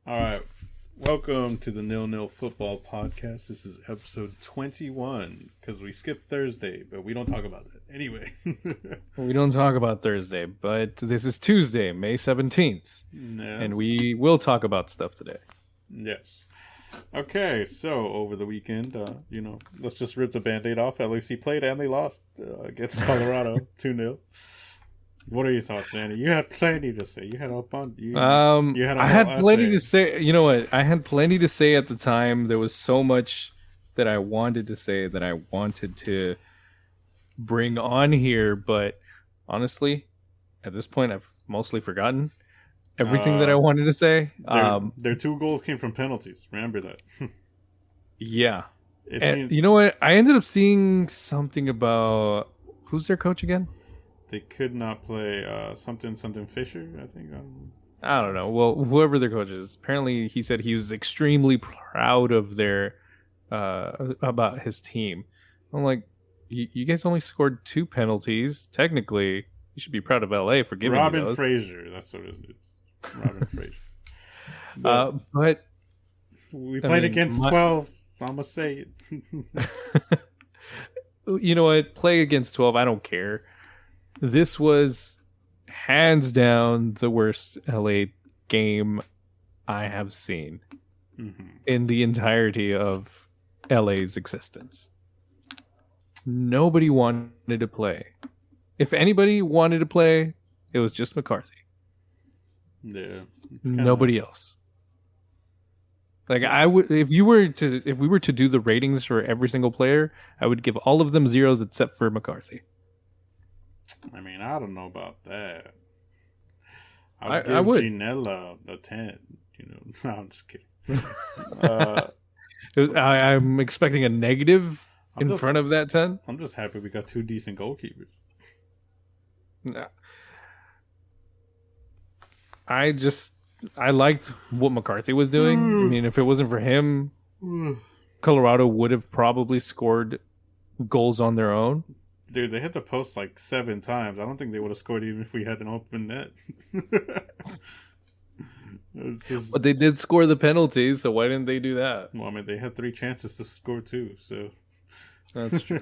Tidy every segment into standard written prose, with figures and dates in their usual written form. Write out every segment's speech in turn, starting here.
All right. Welcome to the Nil-Nil Football Podcast. This is episode 21 because we skipped Thursday, but we don't talk about that. Anyway. We don't talk about Thursday, but this is Tuesday, May 17th. Yes. And we will talk about stuff today. Yes. Okay, so over the weekend, let's just rip the Band-Aid off. LAC played and they lost against Colorado 2-0. What are your thoughts, Danny? You had plenty to say. You had a bunch. I had plenty to say. You know what? I had plenty to say at the time. There was so much that I wanted to say that I wanted to bring on here, but honestly, at this point, I've mostly forgotten everything that I wanted to say. Their two goals came from penalties. Remember that. Yeah. You know what? I ended up seeing something about who's their coach again? They could not play something Fisher, I think. I don't know. Well, whoever their coach is, apparently he said he was extremely proud of their about his team. I'm like, you guys only scored 2 penalties. Technically, you should be proud of LA for giving you those. Robin Fraser, that's what it is. Robin Fraser. But we played against 12, so I'm gonna say it. You know what? Play against 12. I don't care. This was hands down the worst LA game I have seen in the entirety of LA's existence. Nobody wanted to play. If anybody wanted to play, it was just McCarthy. Yeah. Nobody else. Like I would, if we were to do the ratings for every single player, I would give all of them 0s except for McCarthy. I mean, I don't know about that. I would. Ginella a 10. No, I'm just kidding. I'm expecting a negative in front of that 10. I'm just happy we got 2 decent goalkeepers. Nah. I liked what McCarthy was doing. I mean, if it wasn't for him, Colorado would have probably scored goals on their own. Dude, they hit the post like 7 times. I don't think they would have scored even if we had an open net. But they did score the penalties, so why didn't they do that? Well, I mean, they had 3 chances to score too, so that's true.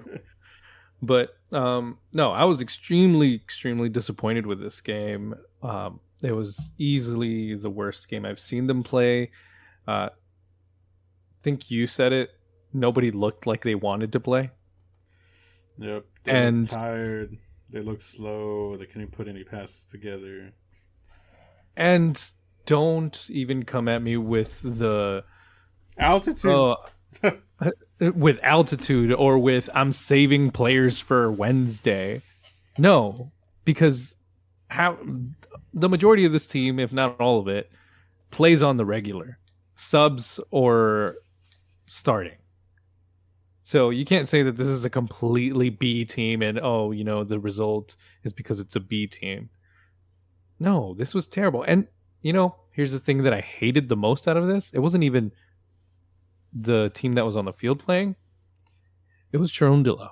But no, I was extremely, extremely disappointed with this game. It was easily the worst game I've seen them play. I think you said it. Nobody looked like they wanted to play. Yep. They look tired. They look slow. They couldn't put any passes together. And don't even come at me with the altitude. With altitude or with I'm saving players for Wednesday. No, because the majority of this team, if not all of it, plays on the regular. Subs or starting. So you can't say that this is a completely B team and, the result is because it's a B team. No, this was terrible. And, here's the thing that I hated the most out of this. It wasn't even the team that was on the field playing. It was Cherundolo.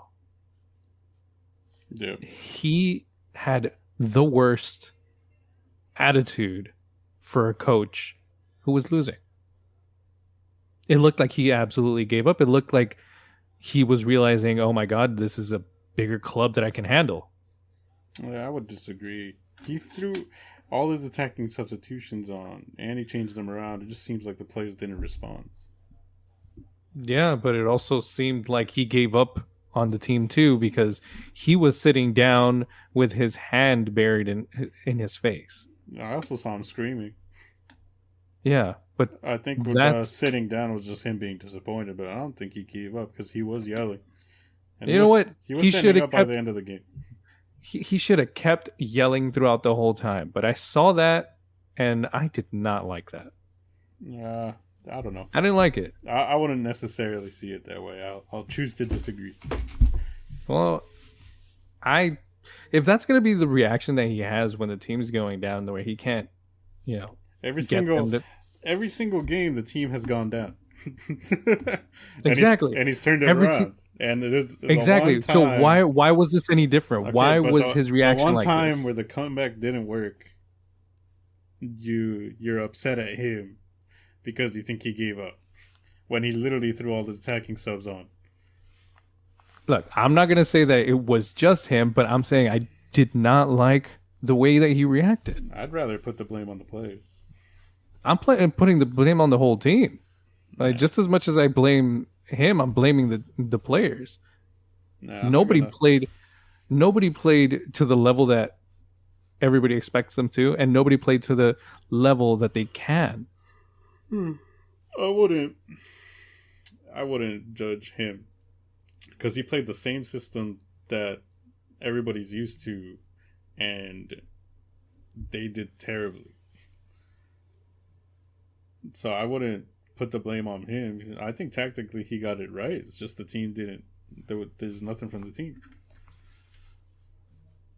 Yeah. He had the worst attitude for a coach who was losing. It looked like he absolutely gave up. It looked like he was realizing, oh my God, this is a bigger club that I can handle. Yeah, I would disagree. He threw all his attacking substitutions on, and he changed them around. It just seems like the players didn't respond. Yeah, but it also seemed like he gave up on the team too, because he was sitting down with his hand buried in his face. I also saw him screaming. Yeah, but I think sitting down was just him being disappointed, but I don't think he gave up because he was yelling. And you know what? He was standing up by the end of the game. He should have kept yelling throughout the whole time, but I saw that and I did not like that. Yeah, I don't know. I didn't like it. I wouldn't necessarily see it that way. I'll choose to disagree. Well, if that's going to be the reaction that he has when the team's going down, the way he can't, every single game the team has gone down. Exactly, and he's turned it around. And there's exactly. So why was this any different? Okay, why was his reaction like this? One time where the comeback didn't work, you're upset at him. because you think he gave up when he literally threw all the attacking subs on. Look, I'm not gonna say that it was just him, but I'm saying I did not like the way that he reacted. I'd rather put the blame on the players. I'm putting the blame on the whole team. Like just as much as I blame him, I'm blaming the players. Nah, nobody played to the level that everybody expects them to, and nobody played to the level that they can. I wouldn't judge him because he played the same system that everybody's used to, and they did terribly. So I wouldn't put the blame on him. I think tactically he got it right. It's just the team didn't. There's nothing from the team.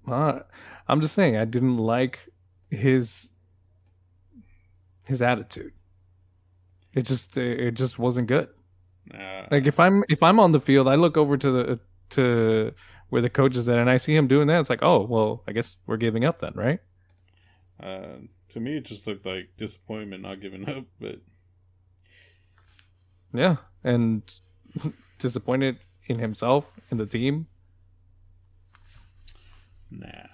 I'm just saying I didn't like his attitude. It just wasn't good. Like if I'm on the field, I look over to where the coach is at, and I see him doing that. It's like, oh well, I guess we're giving up then, right? To me, it just looked like disappointment, not giving up. But yeah, and disappointed in himself and the team. Nah,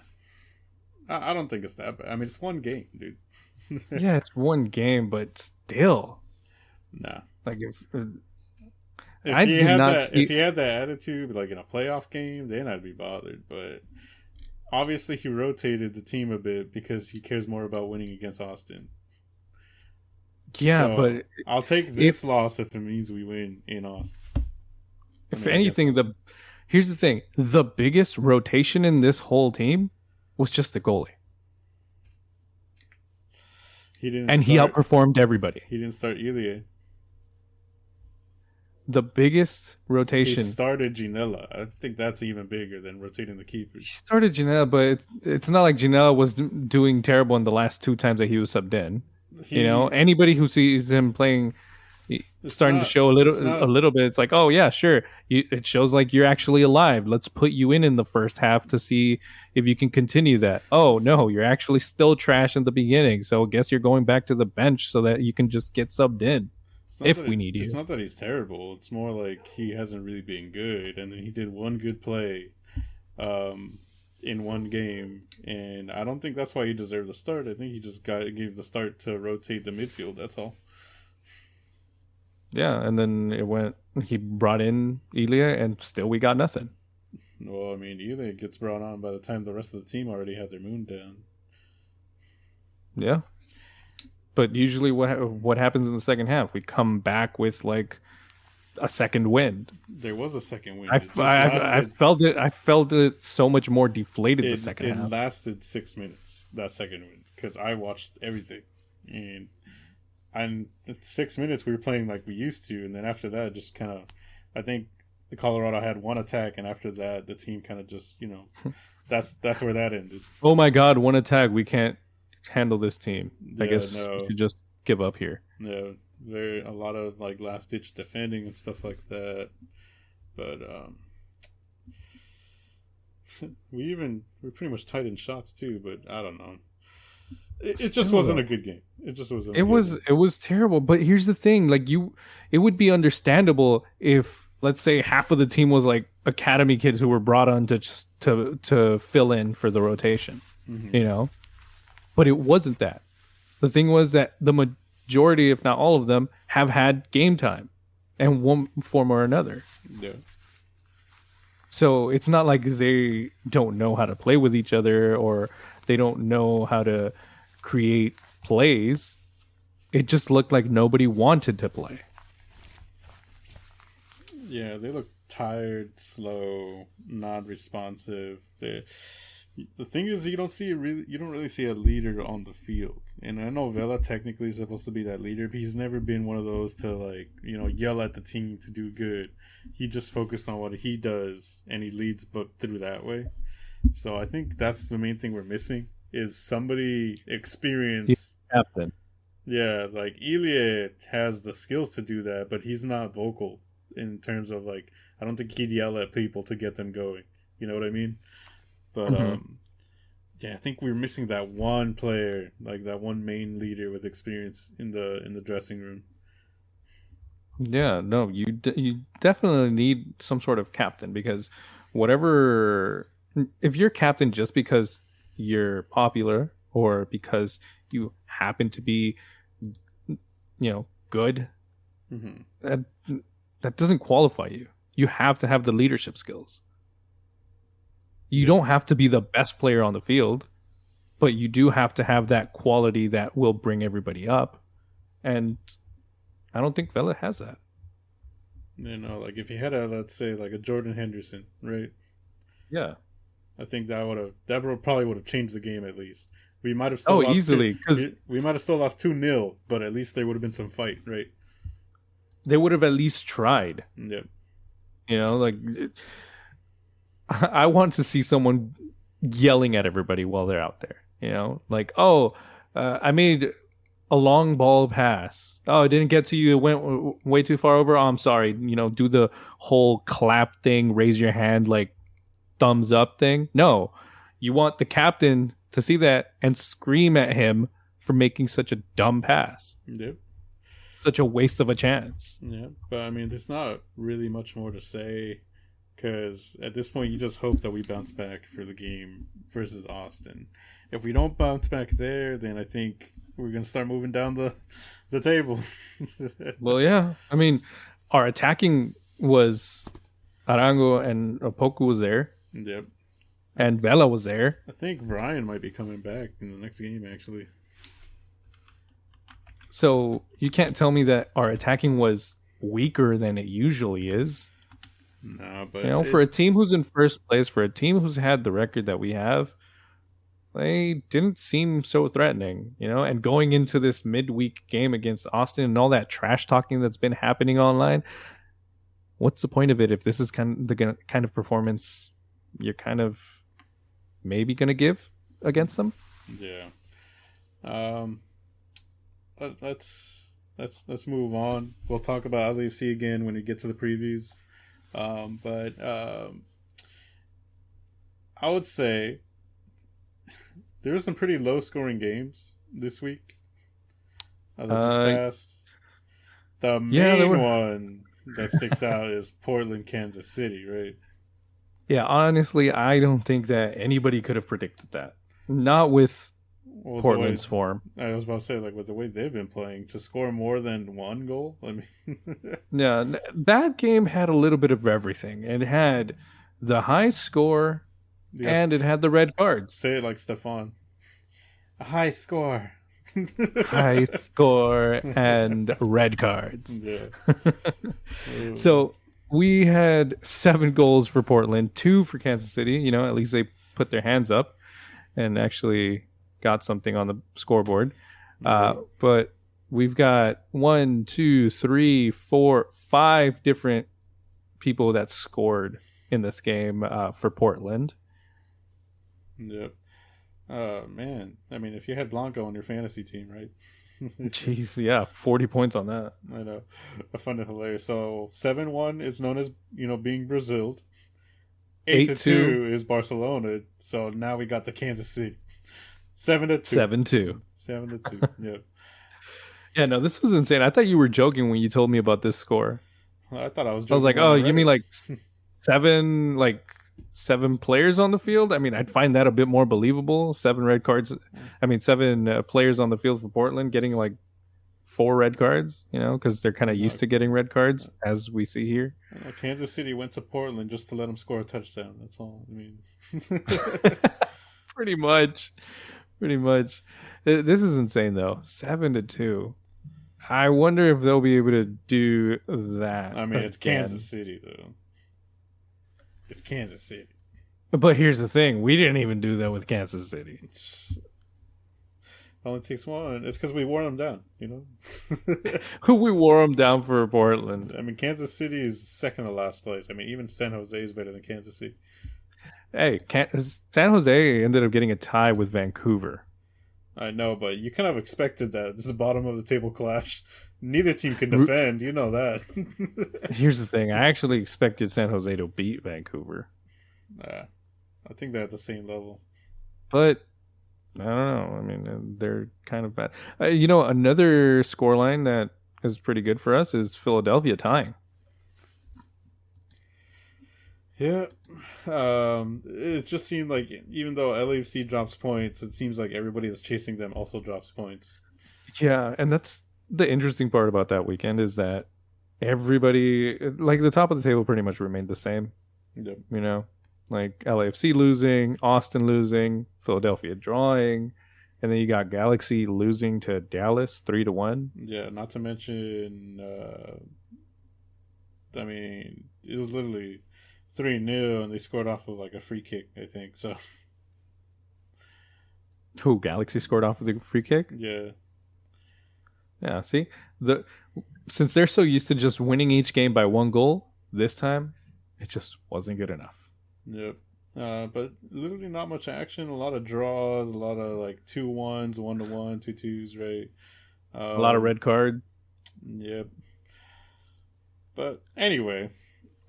I don't think it's that bad. I mean, it's one game, dude. Yeah, it's one game, but still, nah. Like if he had that attitude, like in a playoff game, then I'd be bothered. But obviously, he rotated the team a bit because he cares more about winning against Austin. Yeah, so but I'll take this loss if it means we win in Austin. If anything, here's the thing: the biggest rotation in this whole team was just the goalie. He outperformed everybody. He didn't start Ilya. The biggest rotation. He started Ginella. I think that's even bigger than rotating the keepers. He started Ginella, but it's not like Ginella was doing terrible in the last two times that he was subbed in. Anybody who sees him playing, starting to show a little bit, it's like, oh yeah, sure. It shows like you're actually alive. Let's put you in the first half to see if you can continue that. Oh no, you're actually still trash in the beginning. So I guess you're going back to the bench so that you can just get subbed in if we need you. It's not that he's terrible. It's more like he hasn't really been good, and then he did one good play in one game, and I don't think that's why he deserved the start. I think he just gave the start to rotate the midfield. That's all. Yeah, and then he brought in Ilya, and still we got nothing. Well, I mean, Ilya gets brought on by the time the rest of the team already had their moon down. Yeah. But usually what happens in the second half? We come back with like a second wind. There was a second wind. I felt it. I felt it so much more deflated the second half. It lasted 6 minutes, that second wind, because I watched everything. And 6 minutes we were playing like we used to, and then after that, just kind of, I think the Colorado had one attack, and after that, the team kind of just, that's where that ended. Oh my God, one attack! We can't handle this team. I guess we should just give up here. No, a lot of like last ditch defending and stuff like that. But we're pretty much tight in shots too. But I don't know. It just wasn't a good game. It just wasn't. It was terrible. But here's the thing: like it would be understandable if, let's say, half of the team was like academy kids who were brought on to fill in for the rotation. Mm-hmm. But it wasn't that. The thing was that the majority, if not all of them, have had game time in one form or another. Yeah. So it's not like they don't know how to play with each other or they don't know how to create plays. It just looked like nobody wanted to play. Yeah, they look tired, slow, non-responsive. The thing is, you don't really see a leader on the field. And I know Vela technically is supposed to be that leader, but he's never been one of those to like, yell at the team to do good. He just focused on what he does, and he leads but through that way. So I think that's the main thing we're missing is somebody experienced. Captain. Yeah, like Ilya has the skills to do that, but he's not vocal in terms of like, I don't think he'd yell at people to get them going. You know what I mean? But Yeah, I think we're missing that one player, like that one main leader with experience in the dressing room. Yeah, no, you definitely need some sort of captain because whatever if you're captain just because you're popular or because you happen to be good, Hmm. that that doesn't qualify you. You have to have the leadership skills. You Yep. don't have to be the best player on the field, but you do have to have that quality that will bring everybody up. And I don't think Vela has that. Like if you had a, let's say, like a Jordan Henderson, right? Yeah. I think probably would have changed the game at least. We might have still Oh, lost two. easily, because We might have still lost 2-0, but at least there would have been some fight, right? they would have at least tried. Yep. Like I want to see someone yelling at everybody while they're out there. Like, oh, I made a long ball pass. Oh, it didn't get to you. It went way too far over. Oh, I'm sorry. Do the whole clap thing, raise your hand, like thumbs up thing. No, you want the captain to see that and scream at him for making such a dumb pass, Yep. such a waste of a chance. Yeah, but I mean, there's not really much more to say because at this point, you just hope that we bounce back for the game versus Austin. If we don't bounce back there, then I think we're gonna start moving down the table. Well, yeah. I mean, our attacking was Arango and Opoku was there, Yep. and Vela was there. I think Ryan might be coming back in the next game, actually. So you can't tell me that our attacking was weaker than it usually is. No, but For a team who's in first place, for a team who's had the record that we have, they didn't seem so threatening, and going into this midweek game against Austin and all that trash talking that's been happening online, what's the point of it if this is kind of performance you're kind of maybe going to give against them? yeah. Let's move on. We'll talk about LAFC again when we get to the previews. But I would say there were some pretty low scoring games this week that just passed. The main one that sticks out is Portland, Kansas City, right? Yeah, honestly, I don't think that anybody could have predicted that. Not with Portland's form. I was about to say, like, with the way they've been playing, to score more than one goal. I mean, yeah, that game had a little bit of everything. It had the high score, and it had the red cards. Say it like Stefan. A high score. High score and red cards. Yeah. So we had 7 goals for Portland, 2 for Kansas City. At least they put their hands up and actually got something on the scoreboard. But we've got 1, 2, 3, 4, 5 different people that scored in this game for Portland. Yep. Man. I mean, if you had Blanco on your fantasy team, right? Jeez, yeah, 40 points on that. I know. I find it hilarious. So 7-1 is known as, being Braziled. 8-2 is Barcelona. So now we got the Kansas City. 7-2. 7-2. 7-2. Yep. Yeah, no, this was insane. I thought you were joking when you told me about this score. I thought I was joking. I was like, oh, you mean like 7 players on the field? I mean, I'd find that a bit more believable. 7 red cards. I mean, 7 players on the field for Portland getting like 4 red cards, because they're kind of used to getting red cards, as we see here. Kansas City went to Portland just to let them score a touchdown. That's all. I mean, Pretty much. This is insane, though. 7-2. I wonder if they'll be able to do that. I mean, it's Kansas City, though. It's Kansas City. But here's the thing. We didn't even do that with Kansas City. It only takes one. It's because we wore them down, We wore them down for Portland. I mean, Kansas City is second to last place. I mean, even San Jose is better than Kansas City. Hey, San Jose ended up getting a tie with Vancouver. I know, but you kind of expected that. This is a bottom of the table clash. Neither team can defend. You know that. Here's the thing. I actually expected San Jose to beat Vancouver. I think they're at the same level. But I don't know. I mean, they're kind of bad. Another scoreline that is pretty good for us is Philadelphia tying. Yeah. It just seemed like even though LAFC drops points, it seems like everybody that's chasing them also drops points. Yeah, and that's the interesting part about that weekend is that everybody, like the top of the table, pretty much remained the same. Yep. Like LAFC losing, Austin losing, Philadelphia drawing, and then you got Galaxy losing to Dallas 3-1. Yeah, not to mention, I mean, it was literally 3-0, and they scored off of like a free kick, I think. So, Who Galaxy scored off of the free kick? yeah. Yeah, see since they're so used to just winning each game by one goal, this time it just wasn't good enough. Yep. But literally not much action. A lot of draws. A lot of like 2-1s, 1-1, 2-2s. Right. A lot of red cards. Yep. But anyway,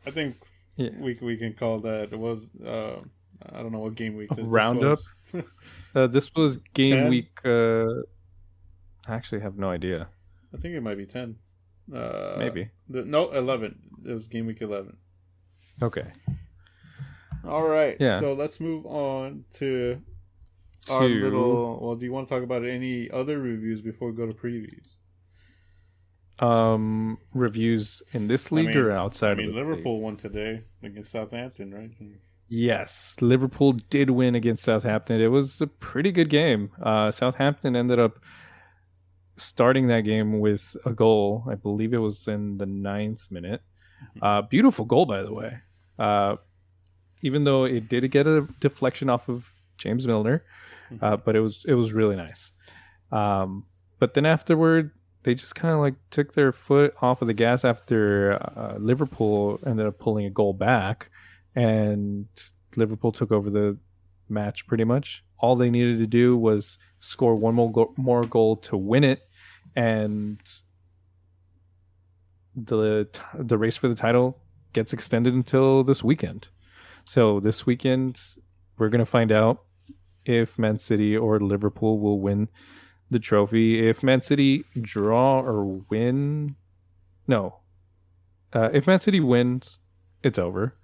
I think we can call that. It was I don't know what game week this roundup. This was game 10? week. I actually have no idea. I think it might be 10. Maybe. No, 11. It was game week 11. Okay. All right. Yeah. So let's move on to our little. Well, do you want to talk about any other reviews before we go to previews? Reviews in this league or outside? I mean, Liverpool won today against Southampton, right? Yes, Liverpool did win against Southampton. It was a pretty good game. Southampton ended up starting that game with a goal. I believe it was in the 9th minute. Beautiful goal, by the way. Even though it did get a deflection off of James Milner, but it was really nice. But then afterward, they just kind of like took their foot off of the gas after Liverpool ended up pulling a goal back, and Liverpool took over the match pretty much. All they needed to do was score one more goal to win it, and the race for the title gets extended until this weekend. So this weekend, we're going to find out if Man City or Liverpool will win the trophy. If Man City draw or win, if Man City wins, it's over.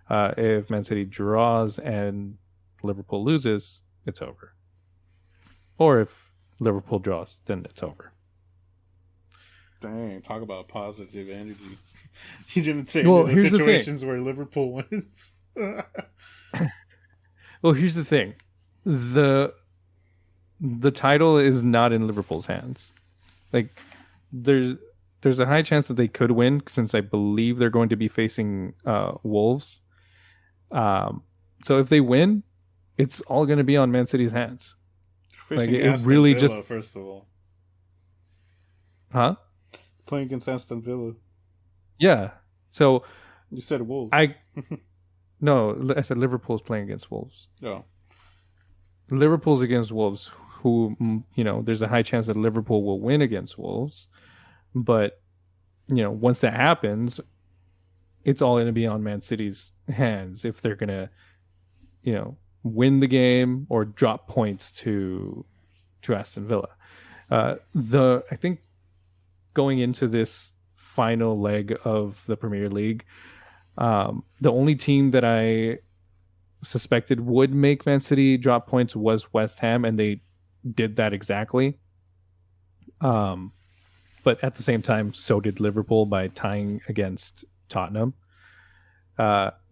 If Man City draws and Liverpool loses, it's over. Or if Liverpool draws, then it's over. Dang, talk about positive energy. He didn't say here's situations where Liverpool wins. Well, here's the thing. The title is not in Liverpool's hands. Like, there's a high chance that they could win, since I believe they're going to be facing Wolves. So if they win, it's all going to be on Man City's hands. Facing Aston Villa, first of all. Huh? Playing against Aston Villa. Yeah. So you said Wolves. No, I said Liverpool's playing against Wolves. Oh. Liverpool's against Wolves, who, there's a high chance that Liverpool will win against Wolves. But, once that happens, it's all going to be on Man City's hands if they're going to, win the game or drop points to Aston Villa. I think going into this final leg of the Premier League, the only team that I suspected would make Man City drop points was West Ham, and they did that exactly. But at the same time, so did Liverpool by tying against Tottenham.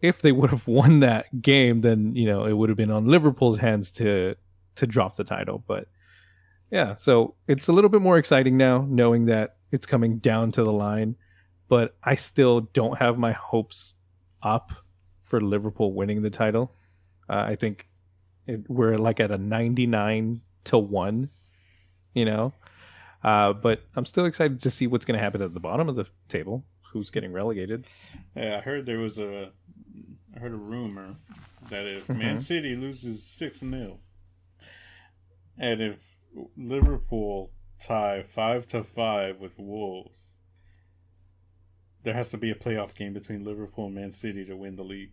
If they would have won that game, then it would have been on Liverpool's hands to drop the title. But yeah, so it's a little bit more exciting now, knowing that it's coming down to the line. But I still don't have my hopes up for Liverpool winning the title. I think we're like at a 99-1, but I'm still excited to see what's going to happen at the bottom of the table. Who's getting relegated? Yeah, I heard there was a rumor that if Man City loses 6-0, and if Liverpool tie 5-5 with Wolves, there has to be a playoff game between Liverpool and Man City to win the league.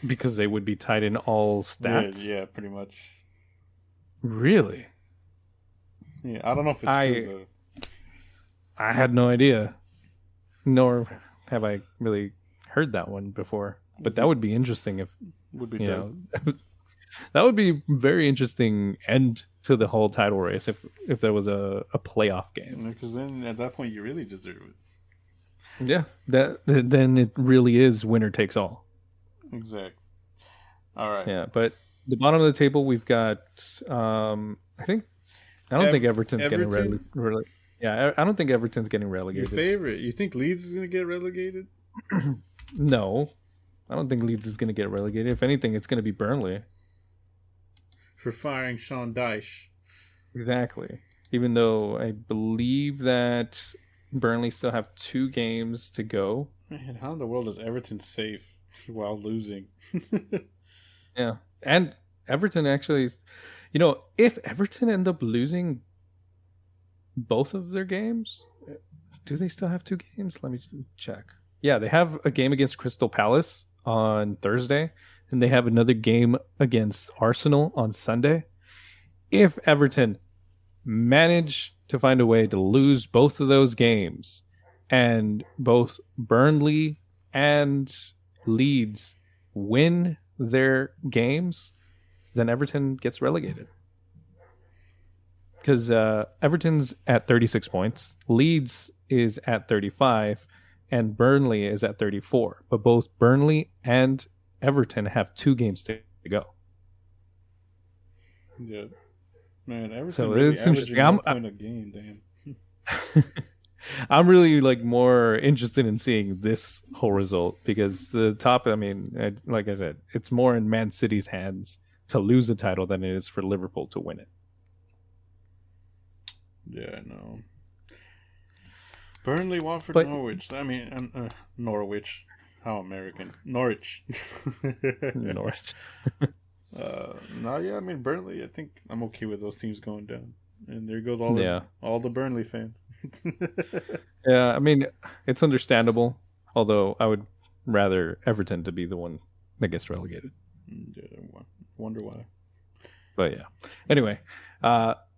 Because they would be tied in all stats? Yeah, pretty much. Really? Yeah, I don't know if it's true though. I had no idea, nor have I really heard that one before. But that would be interesting if Would be you dope. know. That would be very interesting end to the whole title race if there was a playoff game. Because then at that point you really deserve it. Yeah, that then it really is winner takes all. Exactly. All right. Yeah, but the bottom of the table we've got. I don't think Everton's getting relegated. Yeah, I don't think Everton's getting relegated. Your favorite? You think Leeds is going to get relegated? No, I don't think Leeds is going to get relegated. If anything, it's going to be Burnley. For firing Sean Dyche. Exactly. Even though I believe that Burnley still have 2 games to go. Man, how in the world is Everton safe while losing? Yeah. And Everton actually, if Everton end up losing both of their games, do they still have 2 games? Let me check. Yeah, they have a game against Crystal Palace on Thursday, and they have another game against Arsenal on Sunday. If Everton manage to find a way to lose both of those games, and both Burnley and Leeds win their games, then Everton gets relegated. Because Everton's at 36 points, Leeds is at 35, and Burnley is at 34. But both Burnley and Everton have 2 games to go. Yeah. Man, Everton So really it's interesting. averaging 1 point a game, damn. I'm really more interested in seeing this whole result because the top, like I said, it's more in Man City's hands to lose the title than it is for Liverpool to win it. Yeah, I know. Burnley, Watford, Norwich. Norwich. How American. Norwich. Norwich. Burnley, I think I'm okay with those teams going down. And there goes all the Burnley fans. Yeah, it's understandable. Although I would rather Everton to be the one that gets relegated. Yeah, wonder why. But yeah. Anyway,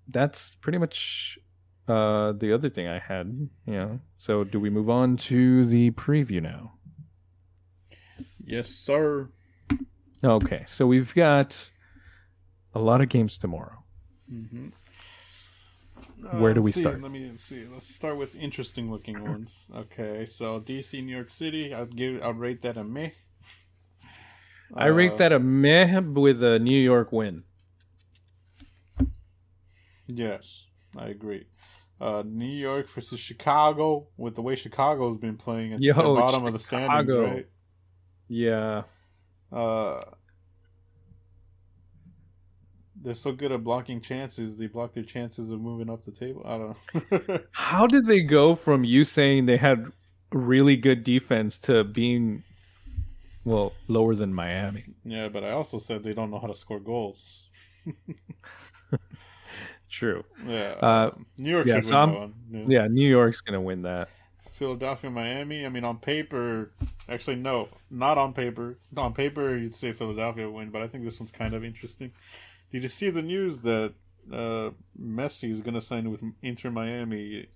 that's pretty much the other thing I had. So do we move on to the preview now? Yes, sir. Okay, so we've got a lot of games tomorrow. Mm-hmm. Where do we start? Let me see. Let's start with interesting looking ones. Okay, so DC, New York City. I'd rate that a meh. I rate that a meh with a New York win. Yes, I agree. New York versus Chicago, with the way Chicago's been playing at the bottom of the standings, right? Yeah. They're so good at blocking chances. They block their chances of moving up the table. I don't know. How did they go from you saying they had really good defense to being, lower than Miami? Yeah, but I also said they don't know how to score goals. True. Yeah. New York should win that one. Yeah, New York's going to win that. Philadelphia, Miami. On paper, actually, no, not on paper. On paper, you'd say Philadelphia would win, but I think this one's kind of interesting. Did you see the news that Messi is going to sign with Inter Miami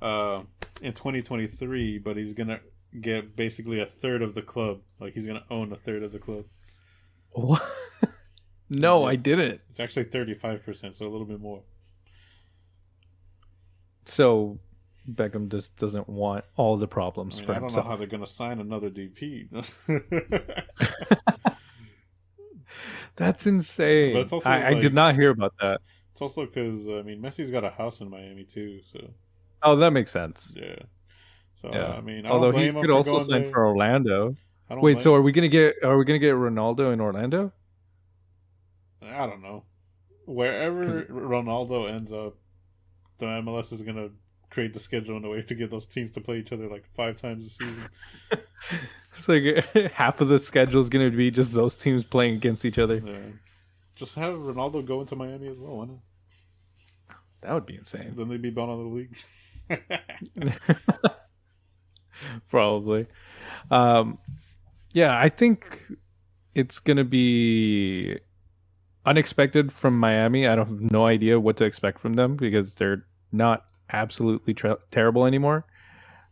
in 2023, but he's going to get basically a third of the club? Like, he's going to own a third of the club. What? No, I didn't. It's actually 35%, so a little bit more. So Beckham just doesn't want all the problems for himself. I don't know how they're going to sign another DP. That's insane. But it's also I did not hear about that. It's also because Messi's got a house in Miami too, so. Oh, that makes sense. Yeah. So yeah. Although he could also sign for Orlando. Wait, so are we gonna get Ronaldo in Orlando? I don't know. Wherever Ronaldo ends up, the MLS is gonna create the schedule in a way to get those teams to play each other like 5 times a season. It's like half of the schedule is going to be just those teams playing against each other. Yeah. Just have Ronaldo go into Miami as well, why not? That would be insane. Then they'd be bound on the league. Probably. Yeah, I think it's going to be... unexpected from Miami. I don't have no idea what to expect from them because they're not absolutely terrible anymore.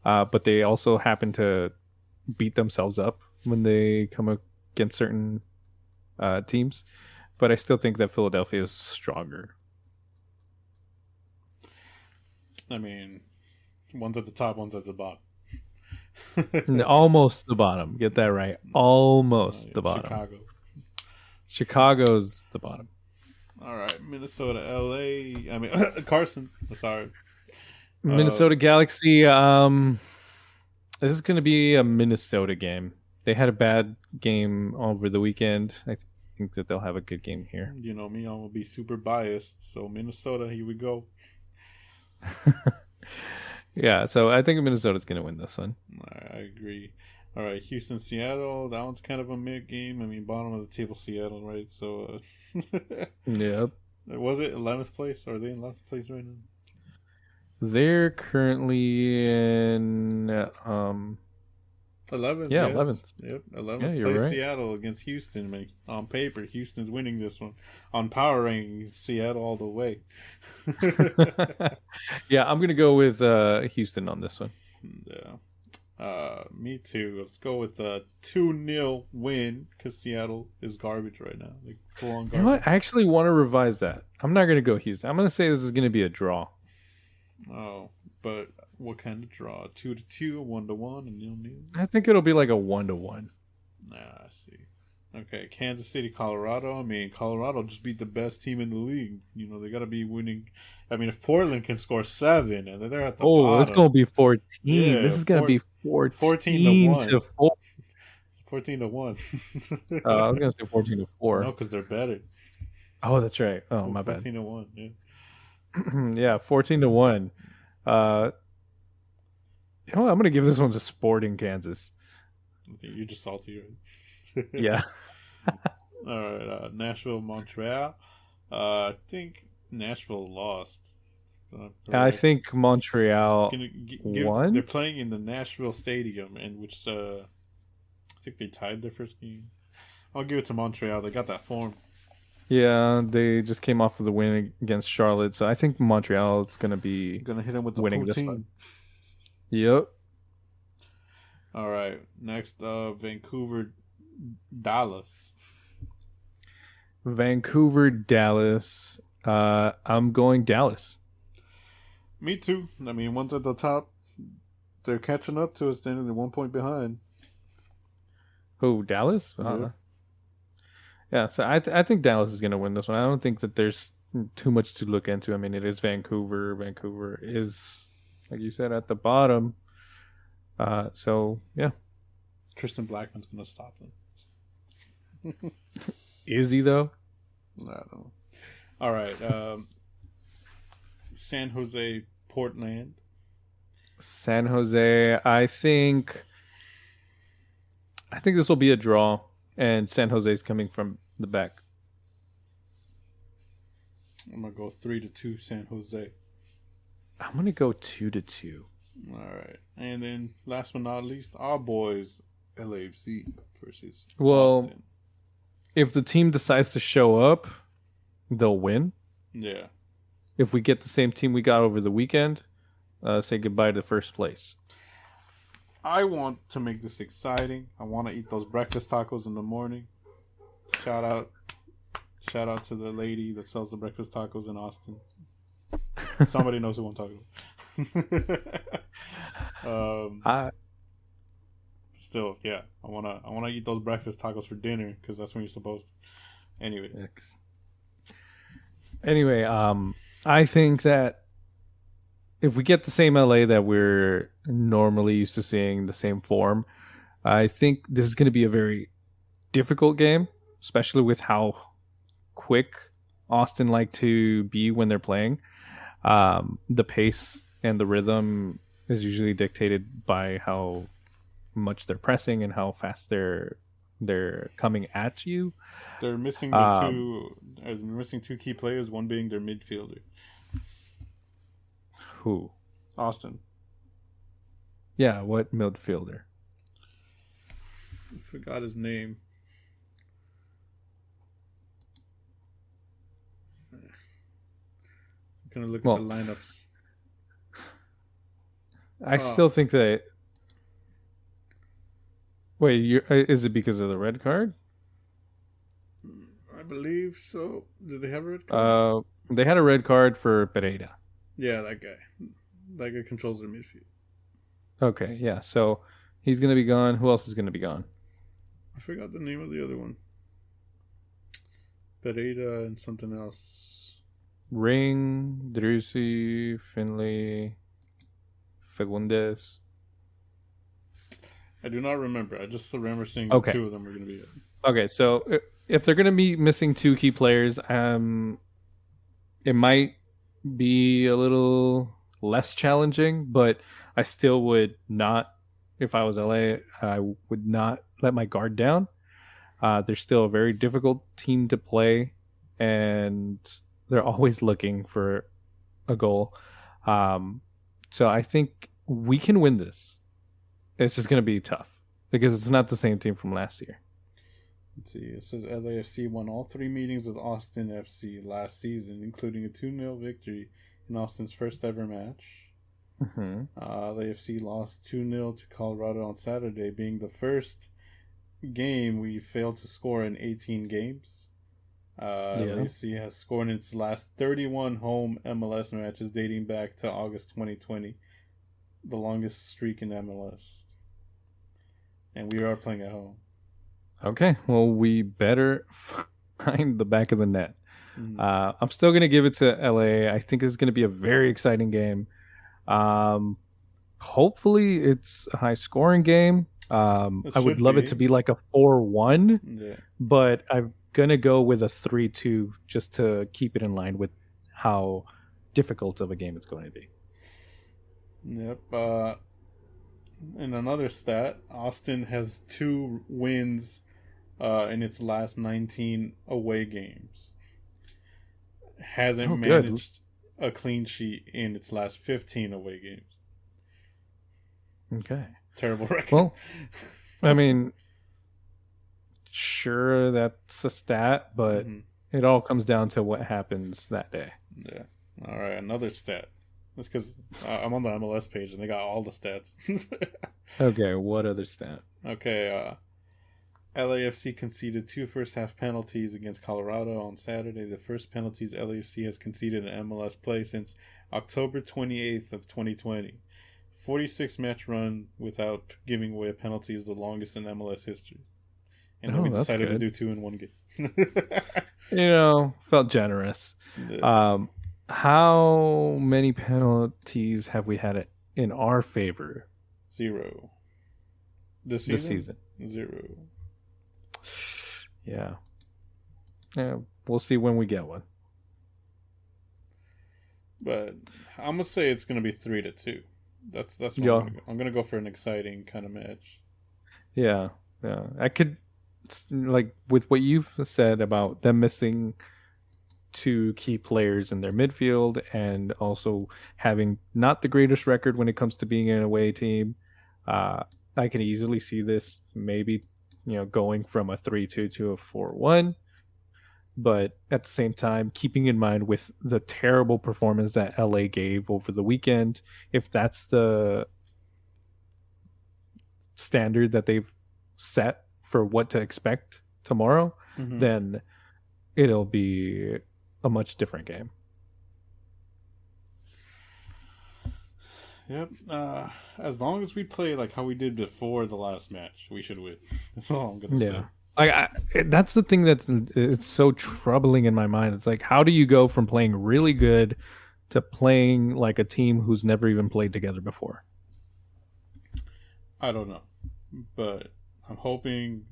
But they also happen to beat themselves up when they come against certain teams. But I still think that Philadelphia is stronger. I mean, one's at the top, one's at the bottom. Almost the bottom. Get that right. Almost the bottom. Chicago's the bottom. All right, Minnesota, LA. I mean, Carson. Sorry. Minnesota Galaxy. This is going to be a Minnesota game. They had a bad game over the weekend. I think that they'll have a good game here. You know me, I'm going to be super biased. So, Minnesota, here we go. Yeah, so I think Minnesota's going to win this one. I agree. All right, Houston, Seattle. That one's kind of a mid game. I mean, bottom of the table, Seattle, right? So, yep. Was it 11th place? Are they in 11th place right now? They're currently in 11th. Yeah, yes. 11th. Yep, 11th place right. Seattle against Houston. I mean, on paper, Houston's winning this one. On power rankings, Seattle all the way. Yeah, I'm going to go with Houston on this one. Yeah. Me too. Let's go with a 2-0 win because Seattle is garbage right now. Like full on garbage. You know what? I actually want to revise that. I'm not going to go Houston. I'm going to say this is going to be a draw. Oh, but what kind of draw? 2-2, 1-1, and 0-0? I think it'll be like a 1-1. I see. Okay, Kansas City, Colorado. I mean, Colorado just beat the best team in the league. You know, they got to be winning. I mean, if Portland can score 7, and they're at the bottom. It's going to be 14. Yeah, this is going to be 14 to 4. 14 to 1. I was going to say 14 to 4. No, because they're better. Oh, that's right. Oh, my bad. 14 to 1, yeah. Yeah, 14 to 1. You know what? I'm going to give this one to Sporting Kansas. You're just salty, right? Yeah. All right, Nashville, Montreal. I think Nashville lost. I think Montreal won. They're playing in the Nashville Stadium, and which I think they tied their first game. I'll give it to Montreal. They got that form. Yeah, they just came off of the win against Charlotte, so I think Montreal is going to be hit them with the winning poutine. this one. Yep. All right, next Vancouver, Dallas. Vancouver, Dallas. I'm going Dallas. Me too. I mean, one's at the top. They're catching up to us, then they're 1 point behind. Who, Dallas? Yeah. Yeah, so I think Dallas is going to win this one. I don't think that there's too much to look into. I mean, it is Vancouver. Vancouver is, like you said, at the bottom. So, yeah. Tristan Blackman's going to stop them. Is he, though? I don't know. All right. San Jose, Portland. San Jose, I think this will be a draw. And San Jose's coming from the back. I'm going to go 3-2 San Jose. I'm going to go 2-2. All right. And then last but not least, our boys, LAFC versus Austin. If the team decides to show up, they'll win. Yeah. If we get the same team we got over the weekend, say goodbye to first place. I want to make this exciting. I want to eat those breakfast tacos in the morning. Shout out to the lady that sells the breakfast tacos in Austin. Somebody knows who I'm talking about. Still, yeah, I wanna eat those breakfast tacos for dinner because that's when you're supposed to. Anyway, I think that if we get the same LA that we're normally used to seeing, the same form, I think this is going to be a very difficult game, especially with how quick Austin like to be when they're playing. The pace and the rhythm is usually dictated by how much they're pressing and how fast they're coming at you. They're missing missing two key players, one being their midfielder. Who? Austin. Yeah, what midfielder? I forgot his name. Gonna look at Well, the lineups. I still think that. Wait, is it because of the red card? I believe so. Did they have a red card? They had a red card for Pereira. Yeah, that guy. That guy controls their midfield. Okay, yeah. So he's gonna be gone. Who else is gonna be gone? I forgot the name of the other one. Pereira and something else. Ring, Drusi, Finley, Fagundes. I do not remember. I just remember seeing Okay. two of them were going to be. Okay, so if they're going to be missing two key players, it might be a little less challenging, but I still would not, if I was LA, I would not let my guard down. They're still a very difficult team to play, and they're always looking for a goal. So I think we can win this. It's just going to be tough because it's not the same team from last year. Let's see. It says LAFC won all 3 meetings with Austin FC last season, including a 2-0 victory in Austin's first ever match. Mm-hmm. LAFC lost 2-0 to Colorado on Saturday, being the first game we failed to score in 18 games. LAFC has scored in its last 31 home MLS matches dating back to August 2020, the longest streak in MLS. And we are playing at home. Okay, well, we better find the back of the net. Mm-hmm. I'm still going to give it to LA. I think it's going to be a very exciting game. Hopefully, it's a high-scoring game. I would love it to be like a 4-1, but I'm going to go with a 3-2 just to keep it in line with how difficult of a game it's going to be. Yep. In another stat, Austin has 2 wins in its last 19 away games. Hasn't managed a clean sheet in its last 15 away games. Okay. Terrible record. Well, I mean, sure, that's a stat, but it all comes down to what happens that day. Yeah. All right, another stat. That's because I'm on the MLS page and they got all the stats. Okay, what other stat? Okay, LAFC conceded 2 first-half penalties against Colorado on Saturday. The first penalties LAFC has conceded in MLS play since October 28th of 2020. 46-match run without giving away a penalty is the longest in MLS history. And we decided to do 2 in 1 game. Felt generous. How many penalties have we had in our favor? 0. This season? 0. Yeah, we'll see when we get one. But I'm gonna say it's gonna be 3-2. That's what I'm gonna go for an exciting kind of match. Yeah. I could, like, with what you've said about them missing 2 key players in their midfield and also having not the greatest record when it comes to being an away team, I can easily see this maybe going from a 3-2 to a 4-1, but at the same time keeping in mind with the terrible performance that LA gave over the weekend, if that's the standard that they've set for what to expect tomorrow, then it'll be a much different game. Yep. As long as we play like how we did before the last match, we should win. That's all I'm gonna say. That's the thing it's so troubling in my mind. It's like, how do you go from playing really good to playing like a team who's never even played together before? I don't know, but I'm hoping.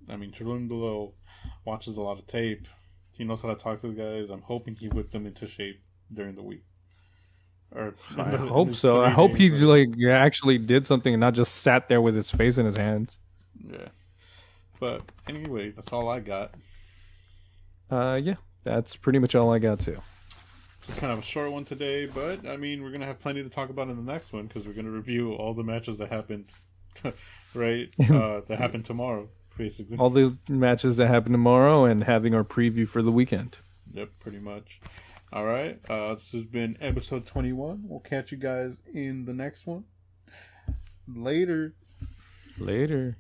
I mean, Cherundolo watches a lot of tape. He knows how to talk to the guys. I'm hoping he whipped them into shape during the week. I hope so. I hope he actually did something and not just sat there with his face in his hands. Yeah. But anyway, that's all I got. Yeah, that's pretty much all I got too. It's kind of a short one today, but I mean, we're gonna have plenty to talk about in the next one because we're gonna review all the matches that happened, right? That happened tomorrow, basically. All the matches that happen tomorrow and having our preview for the weekend. Yep, pretty much. All right. This has been episode 21. We'll catch you guys in the next one. Later. Later.